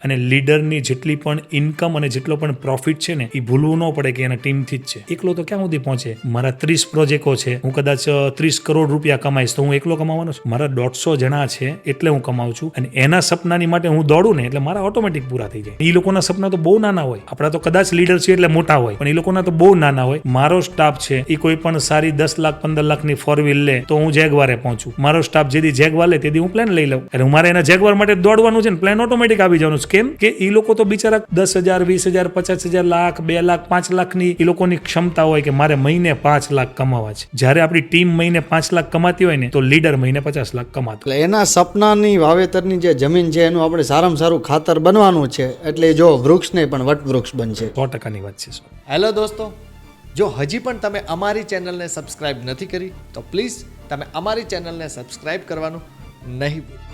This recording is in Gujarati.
અને લીડરની જેટલી પણ ઇન્કમ અને જેટલો પણ પ્રોફિટ છે ને એ ભૂલવું ન પડે કે એના ટીમથી જ છે. એકલો તો ક્યાં સુધી પહોંચે? મારા 30 પ્રોજેક્ટો છે, હું કદાચ 30 કરોડ રૂપિયા કમાઈશ તો હું એકલો કમાવાનો છું? મારા 150 જણા છે એટલે હું કમાઉં છું, અને એના સપનાની માટે હું દોડું ને એટલે મારા ઓટોમેટિક પૂરા થઈ જાય. એ લોકોના સપના તો બહુ નાના હોય, આપણા તો કદાચ લીડર છે એટલે મોટા હોય, પણ એ લોકોના તો બહુ નાના હોય. મારો સ્ટાફ છે એ કોઈ પણ સારી 10 લાખ 15 લાખની 4 વ્હીલ લે તો હું જેગવારે પહોંચું. મારો સ્ટાફ જેથી જેગવાર લે તેથી હું પ્લાન લઈ લઉં. એટલે મારે એના જેગવાર માટે દોડવાનું છે ને પ્લાન ઓટોમેટિક આવી જવાનું. કેમ કે એ લોકો તો બિચારા 10,000 20,000 50,000 લાખ 2 લાખ 5 લાખની એ લોકોની ક્ષમતા હોય કે મારે મહિને 5 લાખ કમાવા છે. જ્યારે આપણી ટીમ મહિને 5 લાખ કમાતી હોય ને તો લીડર મહિને 50 લાખ કમાતો. એટલે એના સપનાની વાવેતરની જે જમીન છે એનું આપણે સારામાં સારું ખાતર બનવાનું છે. એટલે જો વૃક્ષ નહીં પણ વટવૃક્ષ બનશે. 100%ની વાત છે. હેલો દોસ્તો, જો હજી પણ તમે અમારી ચેનલને સબસ્ક્રાઇબ નથી કરી તો પ્લીઝ તમે અમારી ચેનલને સબસ્ક્રાઇબ કરવાનું નહીં ભૂલો.